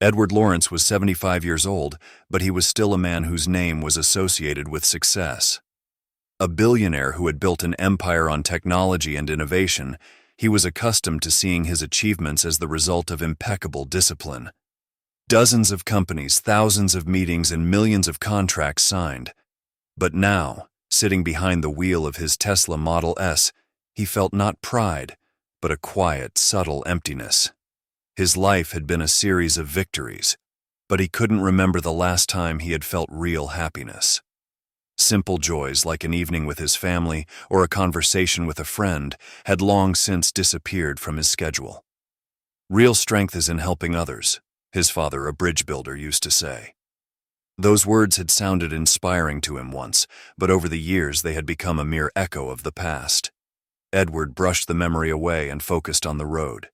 Edward Lawrence was 75 years old, but he was still a man whose name was associated with success. A billionaire who had built an empire on technology and innovation, he was accustomed to seeing his achievements as the result of impeccable discipline. Dozens of companies, thousands of meetings, and millions of contracts signed. But now, sitting behind the wheel of his Tesla Model S, he felt not pride, but a quiet, subtle emptiness. His life had been a series of victories, but he couldn't remember the last time he had felt real happiness. Simple joys like an evening with his family or a conversation with a friend had long since disappeared from his schedule. Real strength is in helping others, his father, a bridge builder, used to say. Those words had sounded inspiring to him once, but over the years they had become a mere echo of the past. Edward brushed the memory away and focused on the road.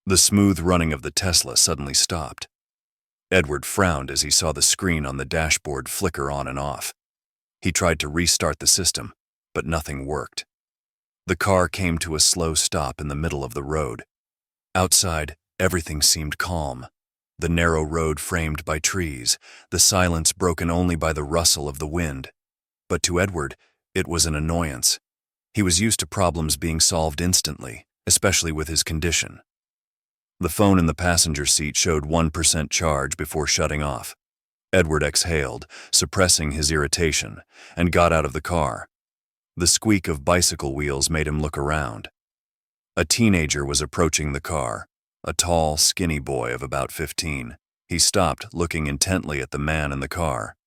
The smooth running of the Tesla suddenly stopped. Edward frowned as he saw the screen on the dashboard flicker on and off. He tried to restart the system, but nothing worked. The car came to a slow stop in the middle of the road. Outside, everything seemed calm. The narrow road framed by trees, the silence broken only by the rustle of the wind. But to Edward, it was an annoyance. He was used to problems being solved instantly, especially with his condition. The phone in the passenger seat showed 1% charge before shutting off. Edward exhaled, suppressing his irritation, and got out of the car. The squeak of bicycle wheels made him look around. A teenager was approaching the car, a tall, skinny boy of about 15. He stopped, looking intently at the man in the car.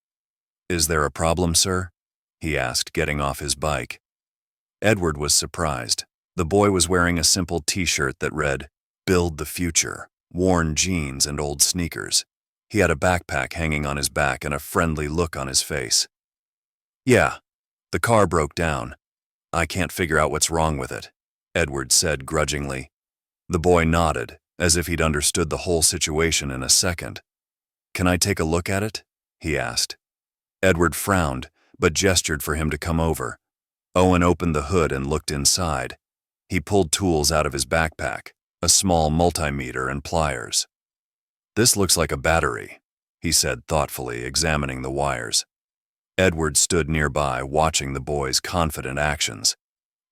"Is there a problem, sir?" he asked, getting off his bike. Edward was surprised. The boy was wearing a simple t-shirt that read, "Build the Future," worn jeans and old sneakers. He had a backpack hanging on his back and a friendly look on his face. "Yeah, the car broke down. I can't figure out what's wrong with it," Edward said grudgingly. The boy nodded, as if he'd understood the whole situation in a second. "Can I take a look at it?" he asked. Edward frowned, but gestured for him to come over. Owen opened the hood and looked inside. He pulled tools out of his backpack, a small multimeter and pliers. "This looks like a battery," he said thoughtfully, examining the wires. Edward stood nearby, watching the boy's confident actions.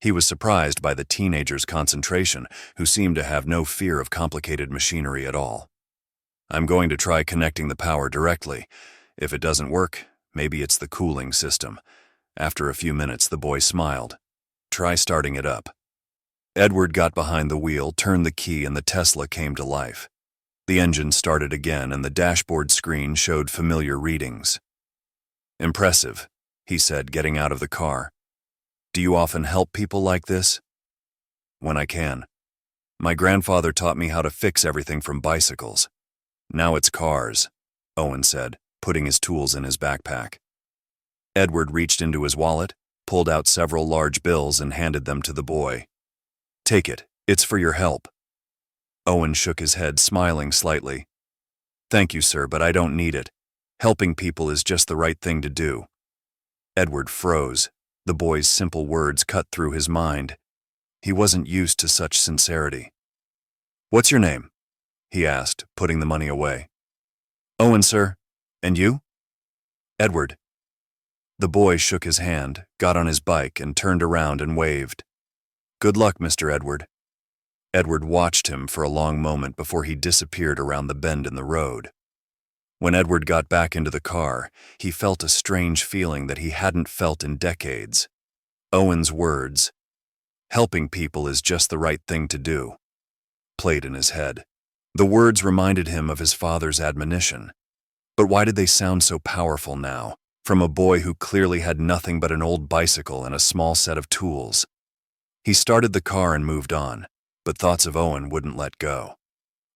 He was surprised by the teenager's concentration, who seemed to have no fear of complicated machinery at all. "I'm going to try connecting the power directly. If it doesn't work, maybe it's the cooling system." After a few minutes, the boy smiled. "Try starting it up." Edward got behind the wheel, turned the key, and the Tesla came to life. The engine started again, and the dashboard screen showed familiar readings. "Impressive," he said, getting out of the car. "Do you often help people like this?" "When I can. My grandfather taught me how to fix everything from bicycles. Now it's cars," Owen said, putting his tools in his backpack. Edward reached into his wallet, pulled out several large bills, and handed them to the boy. "Take it. It's for your help." Owen shook his head, smiling slightly. "Thank you, sir, but I don't need it. Helping people is just the right thing to do." Edward froze. The boy's simple words cut through his mind. He wasn't used to such sincerity. "What's your name?" he asked, putting the money away. "Owen, sir. And you?" "Edward." The boy shook his hand, got on his bike, and turned around and waved. "Good luck, Mr. Edward." Edward watched him for a long moment before he disappeared around the bend in the road. When Edward got back into the car, he felt a strange feeling that he hadn't felt in decades. Owen's words, "Helping people is just the right thing to do," played in his head. The words reminded him of his father's admonition. But why did they sound so powerful now, from a boy who clearly had nothing but an old bicycle and a small set of tools? He started the car and moved on, but thoughts of Owen wouldn't let go.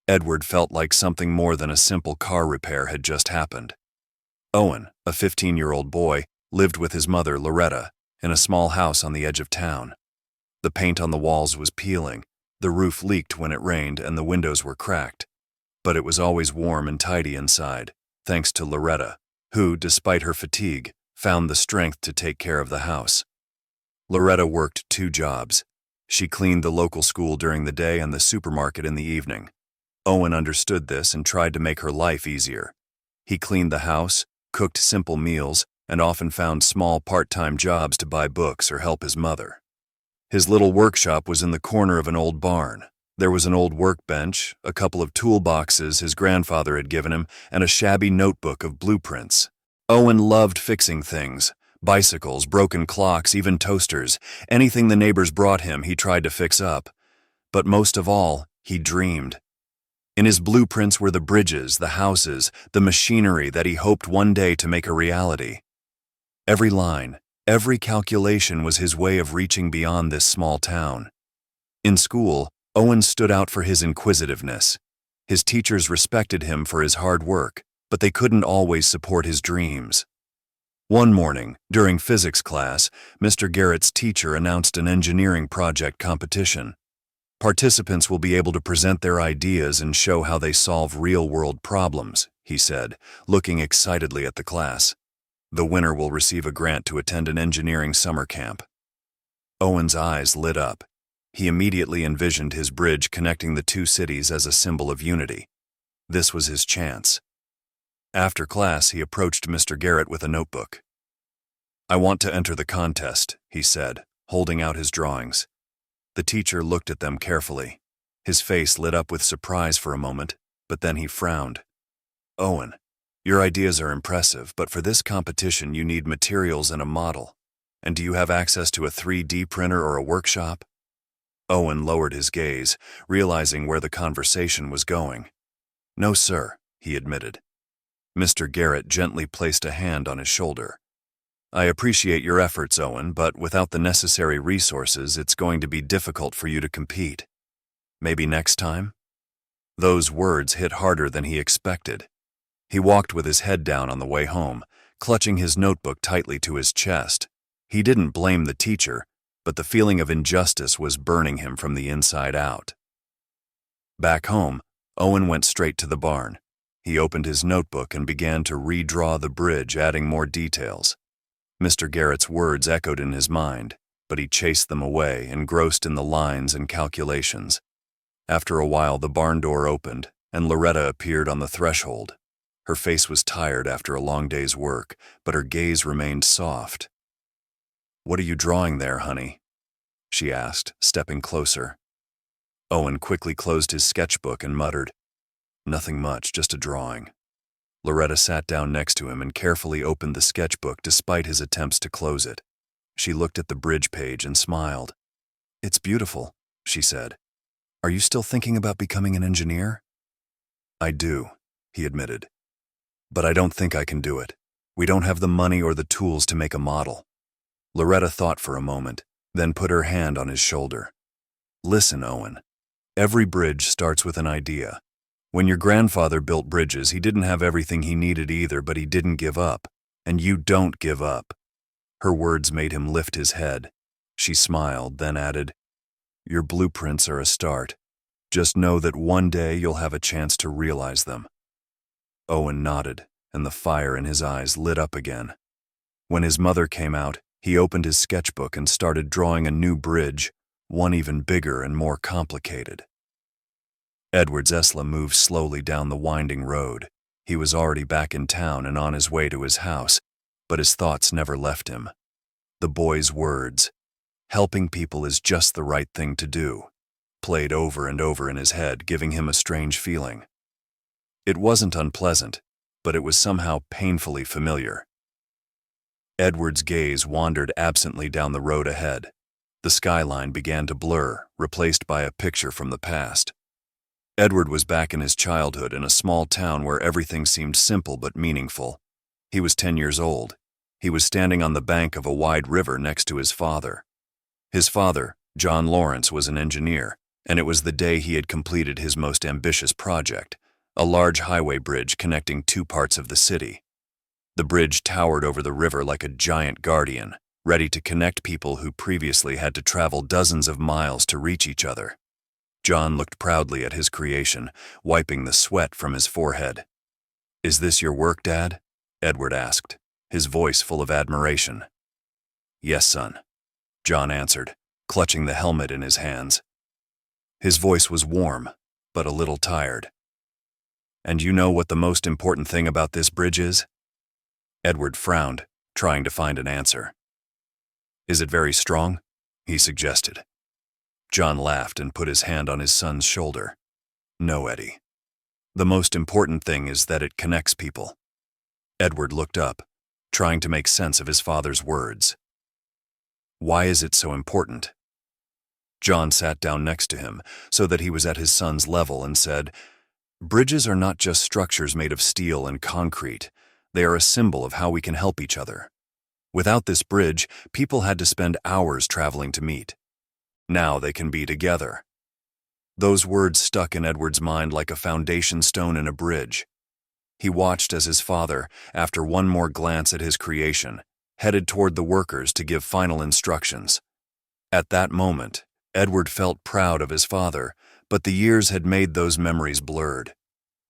Edward felt like something more than a simple car repair had just happened. Owen, a 15-year-old boy, lived with his mother, Loretta, in a small house on the edge of town. The paint on the walls was peeling, the roof leaked when it rained, and the windows were cracked. But it was always warm and tidy inside, thanks to Loretta, who, despite her fatigue, found the strength to take care of the house. Loretta worked 2 jobs. She cleaned the local school during the day and the supermarket in the evening. Owen understood this and tried to make her life easier. He cleaned the house, cooked simple meals, and often found small part-time jobs to buy books or help his mother. His little workshop was in the corner of an old barn. There was an old workbench, a couple of toolboxes his grandfather had given him, and a shabby notebook of blueprints. Owen loved fixing things. Bicycles, broken clocks, even toasters. Anything the neighbors brought him, he tried to fix up. But most of all, he dreamed. In his blueprints were the bridges, the houses, the machinery that he hoped one day to make a reality. Every line, every calculation was his way of reaching beyond this small town. In school, Owen stood out for his inquisitiveness. His teachers respected him for his hard work, but they couldn't always support his dreams. One morning, during physics class, Mr. Garrett's teacher announced an engineering project competition. Participants will be able to present their ideas and show how they solve real-world problems, he said, looking excitedly at the class. The winner will receive a grant to attend an engineering summer camp. Owen's eyes lit up. He immediately envisioned his bridge connecting the two cities as a symbol of unity. This was his chance. After class, he approached Mr. Garrett with a notebook. "I want to enter the contest," he said, holding out his drawings. The teacher looked at them carefully. His face lit up with surprise for a moment, but then he frowned. "Owen, your ideas are impressive, but for this competition you need materials and a model. And do you have access to a 3D printer or a workshop?" Owen lowered his gaze, realizing where the conversation was going. "No, sir," he admitted. Mr. Garrett gently placed a hand on his shoulder. "I appreciate your efforts, Owen, but without the necessary resources, it's going to be difficult for you to compete. Maybe next time?" Those words hit harder than he expected. He walked with his head down on the way home, clutching his notebook tightly to his chest. He didn't blame the teacher, but the feeling of injustice was burning him from the inside out. Back home, Owen went straight to the barn. He opened his notebook and began to redraw the bridge, adding more details. Mr. Garrett's words echoed in his mind, but he chased them away, engrossed in the lines and calculations. After a while, the barn door opened, and Loretta appeared on the threshold. Her face was tired after a long day's work, but her gaze remained soft. "What are you drawing there, honey?" she asked, stepping closer. Owen quickly closed his sketchbook and muttered, "Nothing much, just a drawing." Loretta sat down next to him and carefully opened the sketchbook despite his attempts to close it. She looked at the bridge page and smiled. "It's beautiful," she said. "Are you still thinking about becoming an engineer?" "I do," he admitted. "But I don't think I can do it. We don't have the money or the tools to make a model." Loretta thought for a moment, then put her hand on his shoulder. "Listen, Owen. Every bridge starts with an idea. When your grandfather built bridges, he didn't have everything he needed either, but he didn't give up. And you don't give up." Her words made him lift his head. She smiled, then added, "Your blueprints are a start. Just know that one day you'll have a chance to realize them." Owen nodded, and the fire in his eyes lit up again. When his mother came out, he opened his sketchbook and started drawing a new bridge, one even bigger and more complicated. Edward Zesla moved slowly down the winding road. He was already back in town and on his way to his house, but his thoughts never left him. The boy's words, "Helping people is just the right thing to do," played over and over in his head, giving him a strange feeling. It wasn't unpleasant, but it was somehow painfully familiar. Edward's gaze wandered absently down the road ahead. The skyline began to blur, replaced by a picture from the past. Edward was back in his childhood in a small town where everything seemed simple but meaningful. He was 10 years old. He was standing on the bank of a wide river next to his father. His father, John Lawrence, was an engineer, and it was the day he had completed his most ambitious project, a large highway bridge connecting two parts of the city. The bridge towered over the river like a giant guardian, ready to connect people who previously had to travel dozens of miles to reach each other. John looked proudly at his creation, wiping the sweat from his forehead. "Is this your work, Dad?" Edward asked, his voice full of admiration. "Yes, son," John answered, clutching the helmet in his hands. His voice was warm, but a little tired. And you know what the most important thing about this bridge is? Edward frowned, trying to find an answer. Is it very strong? He suggested. John laughed and put his hand on his son's shoulder. No, Eddie. The most important thing is that it connects people. Edward looked up, trying to make sense of his father's words. Why is it so important? John sat down next to him so that he was at his son's level and said, Bridges are not just structures made of steel and concrete. They are a symbol of how we can help each other. Without this bridge, people had to spend hours traveling to meet. Now they can be together. Those words stuck in Edward's mind like a foundation stone in a bridge. He watched as his father, after one more glance at his creation, headed toward the workers to give final instructions. At that moment, Edward felt proud of his father, but the years had made those memories blurred.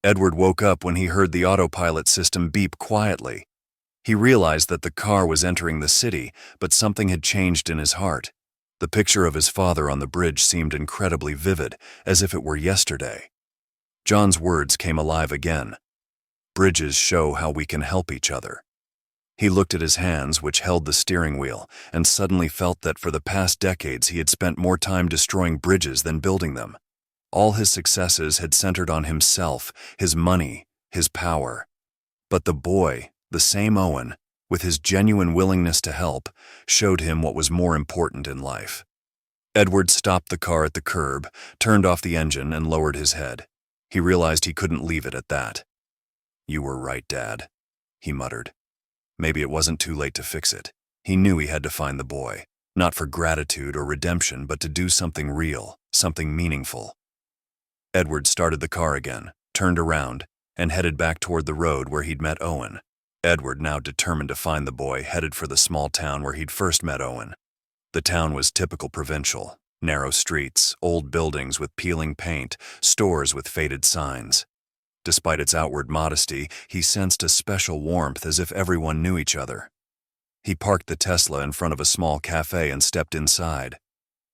Edward woke up when he heard the autopilot system beep quietly. He realized that the car was entering the city, but something had changed in his heart. The picture of his father on the bridge seemed incredibly vivid, as if it were yesterday. John's words came alive again. Bridges show how we can help each other. He looked at his hands, which held the steering wheel, and suddenly felt that for the past decades he had spent more time destroying bridges than building them. All his successes had centered on himself, his money, his power. But the boy, the same Owen, with his genuine willingness to help, showed him what was more important in life. Edward stopped the car at the curb, turned off the engine, and lowered his head. He realized he couldn't leave it at that. You were right, Dad, he muttered. Maybe it wasn't too late to fix it. He knew he had to find the boy, not for gratitude or redemption, but to do something real, something meaningful. Edward started the car again, turned around, and headed back toward the road where he'd met Owen. Edward, now determined to find the boy, headed for the small town where he'd first met Owen. The town was typical provincial, narrow streets, old buildings with peeling paint, stores with faded signs. Despite its outward modesty, he sensed a special warmth, as if everyone knew each other. He parked the Tesla in front of a small cafe and stepped inside.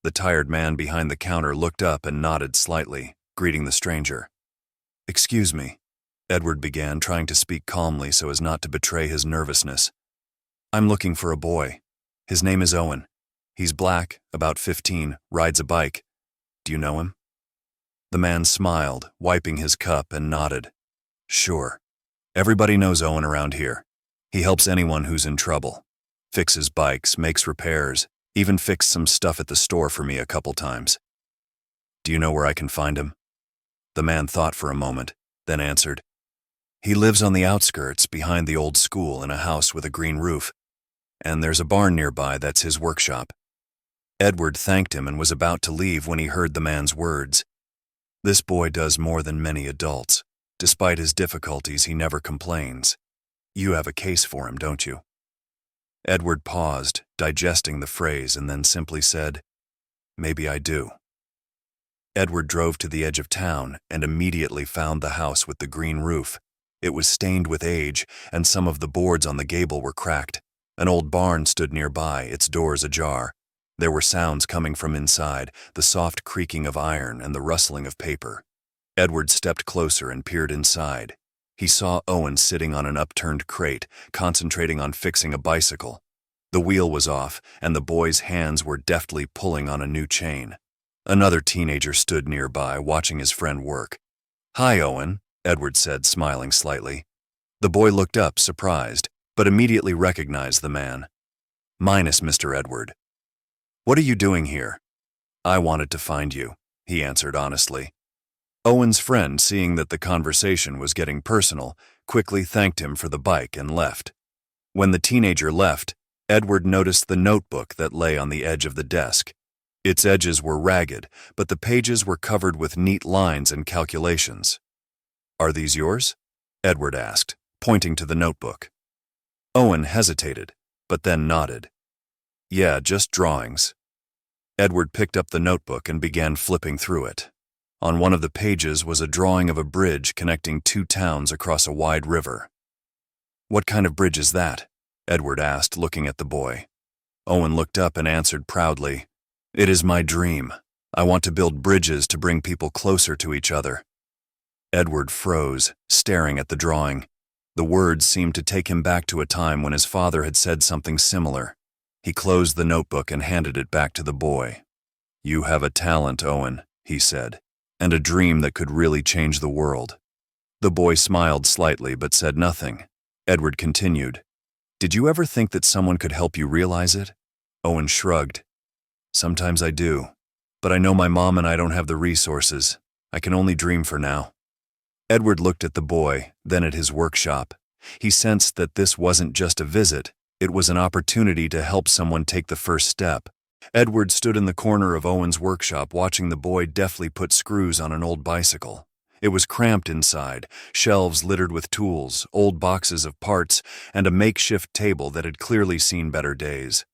The tired man behind the counter looked up and nodded slightly, greeting the stranger. "Excuse me," Edward began, trying to speak calmly so as not to betray his nervousness. "I'm looking for a boy. His name is Owen. He's black, about 15, rides a bike. Do you know him?" The man smiled, wiping his cup, and nodded. "Sure. Everybody knows Owen around here. He helps anyone who's in trouble. Fixes bikes, makes repairs, even fixed some stuff at the store for me a couple times. Do you know where I can find him?" The man thought for a moment, then answered, "He lives on the outskirts, behind the old school, in a house with a green roof. And there's a barn nearby that's his workshop." Edward thanked him and was about to leave when he heard the man's words. "This boy does more than many adults. Despite his difficulties, he never complains. You have a case for him, don't you?" Edward paused, digesting the phrase, and then simply said, "Maybe I do." Edward drove to the edge of town and immediately found the house with the green roof. It was stained with age, and some of the boards on the gable were cracked. An old barn stood nearby, its doors ajar. There were sounds coming from inside, the soft creaking of iron and the rustling of paper. Edward stepped closer and peered inside. He saw Owen sitting on an upturned crate, concentrating on fixing a bicycle. The wheel was off, and the boy's hands were deftly pulling on a new chain. Another teenager stood nearby, watching his friend work. "Hi, Owen," Edward said, smiling slightly. The boy looked up, surprised, but immediately recognized the man. "Minus Mr. Edward." "What are you doing here?" "I wanted to find you," he answered honestly. Owen's friend, seeing that the conversation was getting personal, quickly thanked him for the bike and left. When the teenager left, Edward noticed the notebook that lay on the edge of the desk. Its edges were ragged, but the pages were covered with neat lines and calculations. "Are these yours?" Edward asked, pointing to the notebook. Owen hesitated, but then nodded. "Yeah, just drawings." Edward picked up the notebook and began flipping through it. On one of the pages was a drawing of a bridge connecting two towns across a wide river. "What kind of bridge is that?" Edward asked, looking at the boy. Owen looked up and answered proudly, "It is my dream. I want to build bridges to bring people closer to each other." Edward froze, staring at the drawing. The words seemed to take him back to a time when his father had said something similar. He closed the notebook and handed it back to the boy. "You have a talent, Owen," he said, "and a dream that could really change the world." The boy smiled slightly but said nothing. Edward continued, "Did you ever think that someone could help you realize it?" Owen shrugged. "Sometimes I do, but I know my mom and I don't have the resources. I can only dream for now." Edward looked at the boy, then at his workshop. He sensed that this wasn't just a visit, it was an opportunity to help someone take the first step. Edward stood in the corner of Owen's workshop watching the boy deftly put screws on an old bicycle. It was cramped inside, shelves littered with tools, old boxes of parts, and a makeshift table that had clearly seen better days.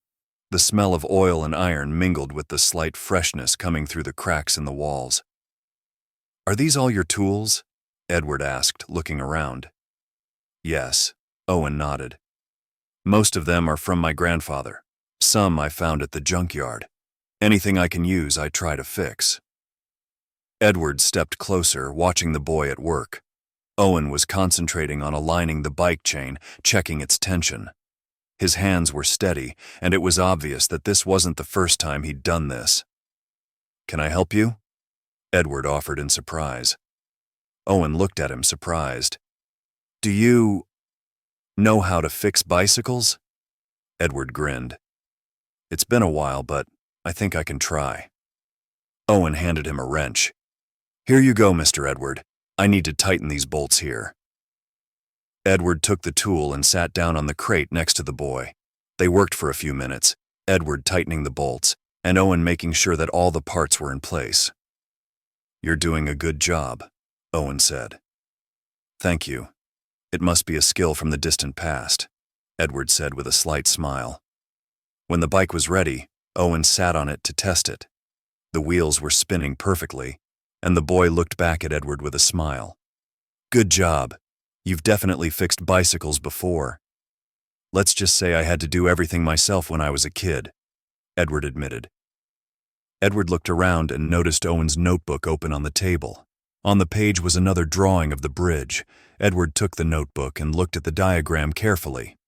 The smell of oil and iron mingled with the slight freshness coming through the cracks in the walls. "Are these all your tools?" Edward asked, looking around. "Yes," Owen nodded. "Most of them are from my grandfather. Some I found at the junkyard. Anything I can use, I try to fix." Edward stepped closer, watching the boy at work. Owen was concentrating on aligning the bike chain, checking its tension. His hands were steady, and it was obvious that this wasn't the first time he'd done this. "Can I help you?" Edward offered in surprise. Owen looked at him, surprised. "Do you know how to fix bicycles?" Edward grinned. "It's been a while, but I think I can try." Owen handed him a wrench. "Here you go, Mr. Edward. I need to tighten these bolts here." Edward took the tool and sat down on the crate next to the boy. They worked for a few minutes, Edward tightening the bolts, and Owen making sure that all the parts were in place. "You're doing a good job," Owen said. "Thank you. It must be a skill from the distant past," Edward said with a slight smile. When the bike was ready, Owen sat on it to test it. The wheels were spinning perfectly, and the boy looked back at Edward with a smile. "Good job. You've definitely fixed bicycles before." "Let's just say I had to do everything myself when I was a kid," Edward admitted. Edward looked around and noticed Owen's notebook open on the table. On the page was another drawing of the bridge. Edward took the notebook and looked at the diagram carefully.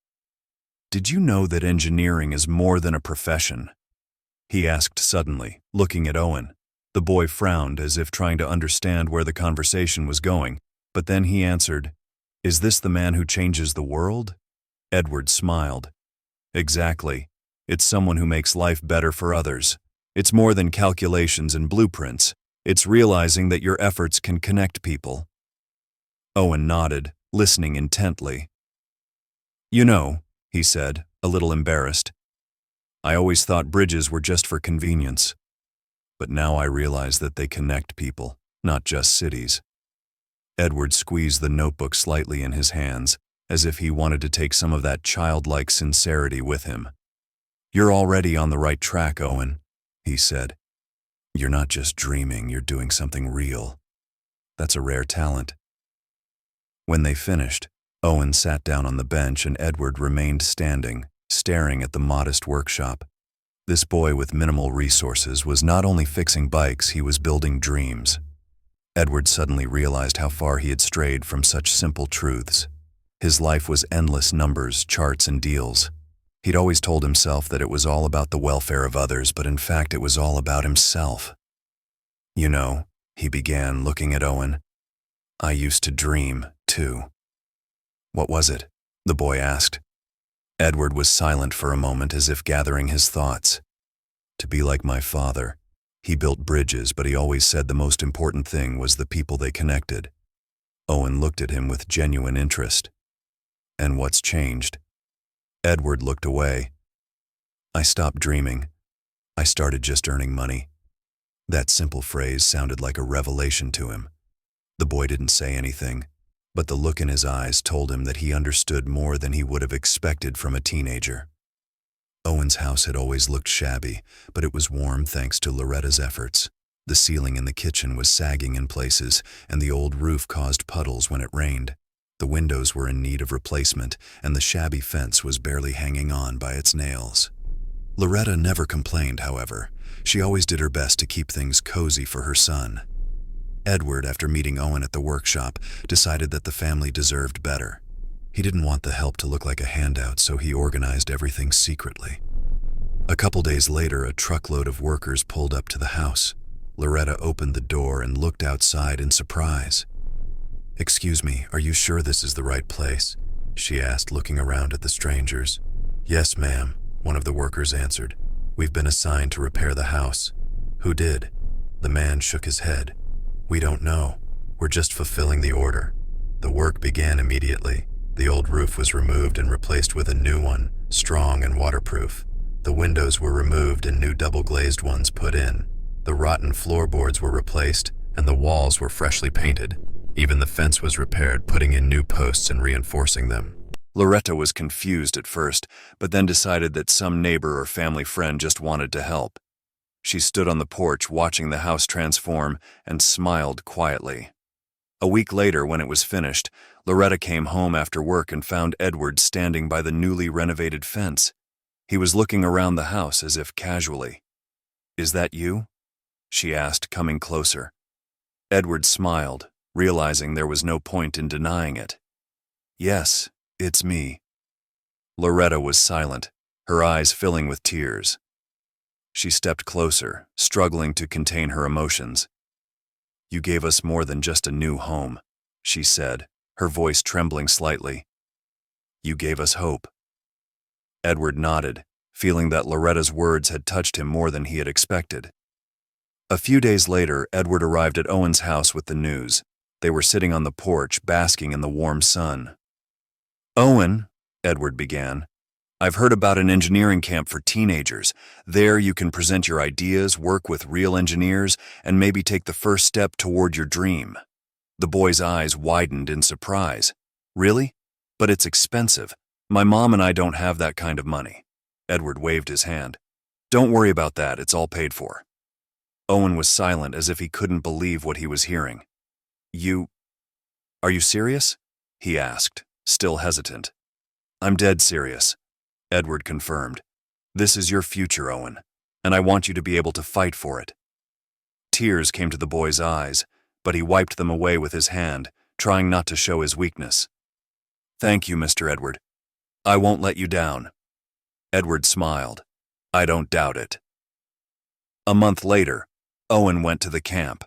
"Did you know that engineering is more than a profession?" he asked suddenly, looking at Owen. The boy frowned as if trying to understand where the conversation was going, but then he answered, "Is this the man who changes the world?" Edward smiled. "Exactly. It's someone who makes life better for others. It's more than calculations and blueprints. It's realizing that your efforts can connect people." Owen nodded, listening intently. "You know," he said, a little embarrassed, "I always thought bridges were just for convenience. But now I realize that they connect people, not just cities." Edward squeezed the notebook slightly in his hands, as if he wanted to take some of that childlike sincerity with him. "You're already on the right track, Owen," he said. "You're not just dreaming, you're doing something real. That's a rare talent." When they finished, Owen sat down on the bench and Edward remained standing, staring at the modest workshop. This boy with minimal resources was not only fixing bikes, he was building dreams. Edward suddenly realized how far he had strayed from such simple truths. His life was endless numbers, charts, and deals. He'd always told himself that it was all about the welfare of others, but in fact it was all about himself. "You know," he began, looking at Owen, "I used to dream, too." "What was it?" the boy asked. Edward was silent for a moment, as if gathering his thoughts. "To be like my father. He built bridges, but he always said the most important thing was the people they connected." Owen looked at him with genuine interest. "And what's changed?" Edward looked away. "I stopped dreaming. I started just earning money." That simple phrase sounded like a revelation to him. The boy didn't say anything, but the look in his eyes told him that he understood more than he would have expected from a teenager. Owen's house had always looked shabby, but it was warm thanks to Loretta's efforts. The ceiling in the kitchen was sagging in places, and the old roof caused puddles when it rained. The windows were in need of replacement, and the shabby fence was barely hanging on by its nails. Loretta never complained, however. She always did her best to keep things cozy for her son. Edward, after meeting Owen at the workshop, decided that the family deserved better. He didn't want the help to look like a handout, so he organized everything secretly. A couple days later, a truckload of workers pulled up to the house. Loretta opened the door and looked outside in surprise. "Excuse me, are you sure this is the right place?" she asked, looking around at the strangers. "Yes, ma'am," one of the workers answered. "We've been assigned to repair the house." "Who did?" The man shook his head. "We don't know. We're just fulfilling the order." The work began immediately. The old roof was removed and replaced with a new one, strong and waterproof. The windows were removed and new double-glazed ones put in. The rotten floorboards were replaced and the walls were freshly painted. Even the fence was repaired, putting in new posts and reinforcing them. Loretta was confused at first, but then decided that some neighbor or family friend just wanted to help. She stood on the porch watching the house transform and smiled quietly. A week later, when it was finished, Loretta came home after work and found Edward standing by the newly renovated fence. He was looking around the house as if casually. "Is that you?" she asked, coming closer. Edward smiled, realizing there was no point in denying it. "Yes, it's me." Loretta was silent, her eyes filling with tears. She stepped closer, struggling to contain her emotions. "You gave us more than just a new home," she said, her voice trembling slightly. "You gave us hope." Edward nodded, feeling that Loretta's words had touched him more than he had expected. A few days later, Edward arrived at Owen's house with the news. They were sitting on the porch, basking in the warm sun. "Owen," Edward began, "I've heard about an engineering camp for teenagers. There you can present your ideas, work with real engineers, and maybe take the first step toward your dream." The boy's eyes widened in surprise. "Really? But it's expensive. My mom and I don't have that kind of money." Edward waved his hand. "Don't worry about that, it's all paid for." Owen was silent, as if he couldn't believe what he was hearing. Are you serious?" he asked, still hesitant. "I'm dead serious," Edward confirmed. "This is your future, Owen, and I want you to be able to fight for it." Tears came to the boy's eyes, but he wiped them away with his hand, trying not to show his weakness. "Thank you, Mr. Edward. I won't let you down." Edward smiled. "I don't doubt it." A month later, Owen went to the camp.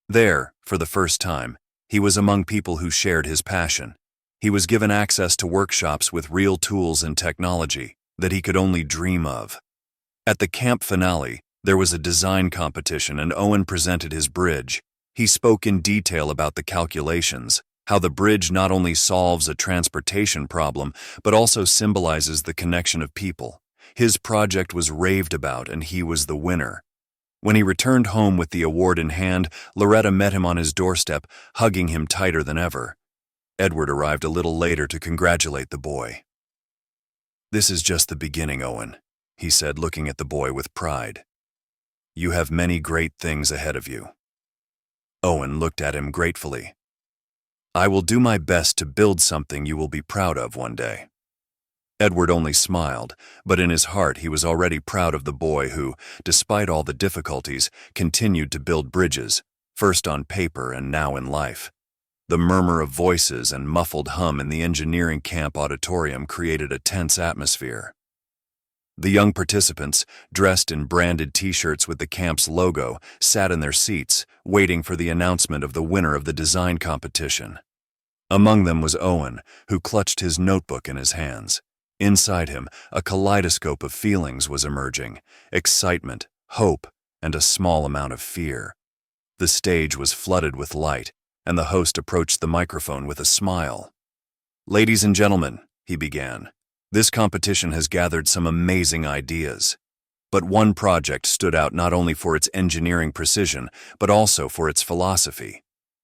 There, for the first time, he was among people who shared his passion. He was given access to workshops with real tools and technology that he could only dream of. At the camp finale, there was a design competition and Owen presented his bridge. He spoke in detail about the calculations, how the bridge not only solves a transportation problem, but also symbolizes the connection of people. His project was raved about and he was the winner. When he returned home with the award in hand, Loretta met him on his doorstep, hugging him tighter than ever. Edward arrived a little later to congratulate the boy. "This is just the beginning, Owen," he said, looking at the boy with pride. "You have many great things ahead of you." Owen looked at him gratefully. "I will do my best to build something you will be proud of one day." Edward only smiled, but in his heart he was already proud of the boy who, despite all the difficulties, continued to build bridges, first on paper and now in life. The murmur of voices and muffled hum in the engineering camp auditorium created a tense atmosphere. The young participants, dressed in branded t-shirts with the camp's logo, sat in their seats, waiting for the announcement of the winner of the design competition. Among them was Owen, who clutched his notebook in his hands. Inside him, a kaleidoscope of feelings was emerging: excitement, hope, and a small amount of fear. The stage was flooded with light, and the host approached the microphone with a smile. "Ladies and gentlemen," he began, "this competition has gathered some amazing ideas. But one project stood out not only for its engineering precision, but also for its philosophy.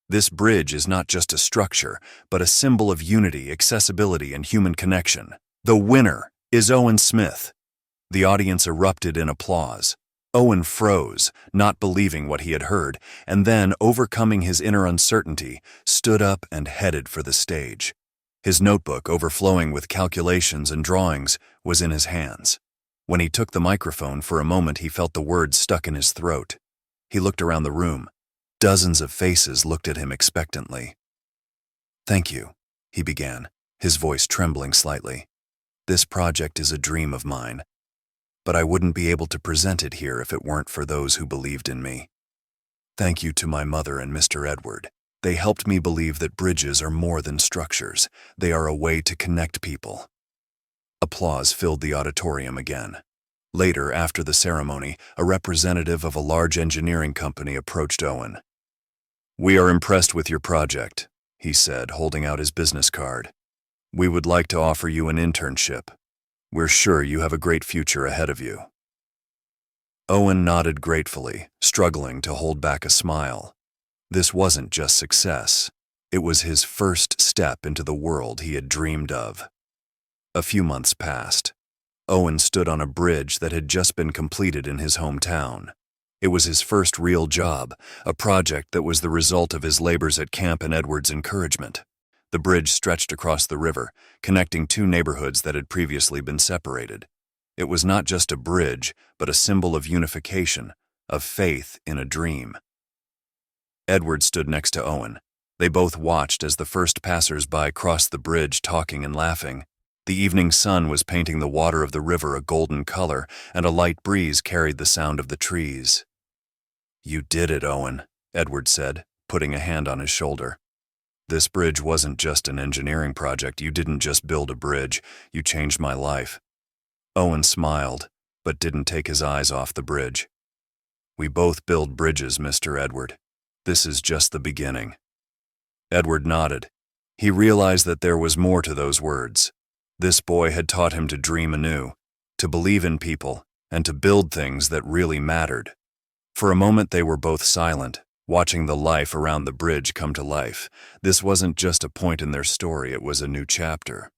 This bridge is not just a structure, but a symbol of unity, accessibility, and human connection. The winner is Owen Smith." The audience erupted in applause. Owen froze, not believing what he had heard, and then, overcoming his inner uncertainty, stood up and headed for the stage. His notebook, overflowing with calculations and drawings, was in his hands. When he took the microphone, for a moment he felt the words stuck in his throat. He looked around the room. Dozens of faces looked at him expectantly. "Thank you," he began, his voice trembling slightly. "This project is a dream of mine, but I wouldn't be able to present it here if it weren't for those who believed in me. Thank you to my mother and Mr. Edward. They helped me believe that bridges are more than structures. They are a way to connect people." Applause filled the auditorium again. Later, after the ceremony, a representative of a large engineering company approached Owen. "We are impressed with your project," he said, holding out his business card. "We would like to offer you an internship. We're sure you have a great future ahead of you." Owen nodded gratefully, struggling to hold back a smile. This wasn't just success. It was his first step into the world he had dreamed of. A few months passed. Owen stood on a bridge that had just been completed in his hometown. It was his first real job, a project that was the result of his labors at Camp and Edward's encouragement. The bridge stretched across the river, connecting two neighborhoods that had previously been separated. It was not just a bridge, but a symbol of unification, of faith in a dream. Edward stood next to Owen. They both watched as the first passers-by crossed the bridge, talking and laughing. The evening sun was painting the water of the river a golden color, and a light breeze carried the sound of the trees. "You did it, Owen," Edward said, putting a hand on his shoulder. "This bridge wasn't just an engineering project. You didn't just build a bridge. You changed my life." Owen smiled, but didn't take his eyes off the bridge. "We both build bridges, Mr. Edward. This is just the beginning." Edward nodded. He realized that there was more to those words. This boy had taught him to dream anew, to believe in people, and to build things that really mattered. For a moment they were both silent, watching the life around the bridge come to life. This wasn't just a point in their story, it was a new chapter.